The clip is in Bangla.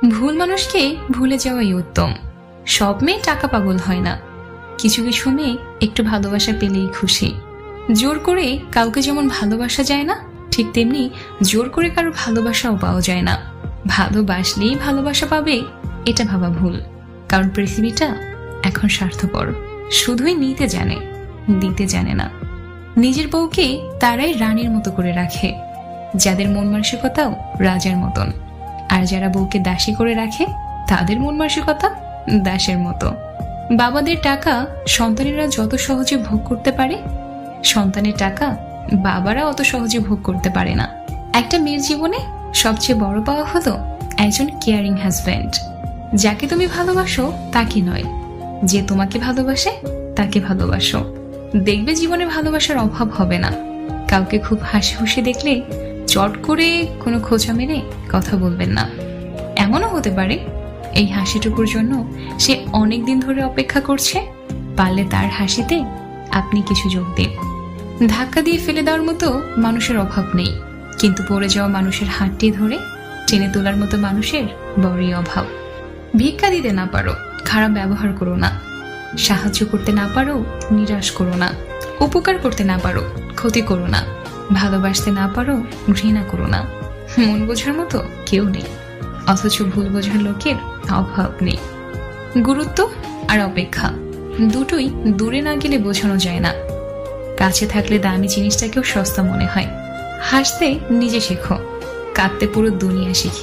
ভুল মানুষকে ভুলে যাওয়াই উত্তম। সব মেয়ে টাকা পাগল হয় না, কিছু কিছু মেয়ে একটু ভালোবাসা পেলেই খুশি। জোর করে কাউকে যেমন ভালোবাসা যায় না, ঠিক তেমনি জোর করে কারো ভালোবাসাও পাওয়া যায় না। ভালোবাসলেই ভালোবাসা পাবে এটা ভাবা ভুল, কারণ পৃথিবীটা এখন স্বার্থপর, শুধুই নিতে জানে, দিতে জানে না। নিজের বউকে তারাই রানীর মতো করে রাখে, যাদের মন মানসিকতাও রাজার মতন। আর যারা বউকে দাসী করে রাখে, তাদের মন মানসিকতা দাসের মতো। বাবাদের টাকা সন্তানেরা যত সহজে ভোগ করতে পারে, সন্তানের টাকা বাবারা অত সহজে ভোগ করতে পারে না। একটা মেয়ের জীবনে সবচেয়ে বড় পাওয়া হলো একজন কেয়ারিং হাজব্যান্ড। যাকে তুমি ভালোবাসো তাকে নয়, যে তোমাকে ভালোবাসে তাকে ভালোবাসো। দেখবে জীবনে ভালোবাসার অভাব হবে না। কাউকে খুব হাসি খুশি দেখলে চট করে কোনো খোঁচা মেরে কথা বলবেন না। এমনও হতে পারে এই হাসিটুকুর জন্য সে অনেক দিন ধরে অপেক্ষা করছে, পারলে তার হাসিতে আপনি কিছু যোগ দিন। ধাক্কা দিয়ে ফেলে দেওয়ার মতো মানুষের অভাব নেই, কিন্তু পড়ে যাওয়া মানুষের হাতটি ধরে টেনে তোলার মতো মানুষের বড়ই অভাব। ভিক্ষা দিতে না পারো, খারাপ ব্যবহার করো না। সাহায্য করতে না পারো, নিরাশ করো না। উপকার করতে না পারো, ক্ষতি করো না। ভালোবাসতে না পারো, ঘৃণা করো না। মন বোঝার মতো কেউ নেই, অথচ ভুল বোঝার লোকের অভাব নেই। গুরুত্ব আর অপেক্ষা দুটোই দূরে না গেলে বোঝানো যায় না। কাছে থাকলে দামি জিনিসটাকেও সস্তা মনে হয়। হাসতে নিজে শেখো, কাঁদতে পুরো দুনিয়া শিখিয়ে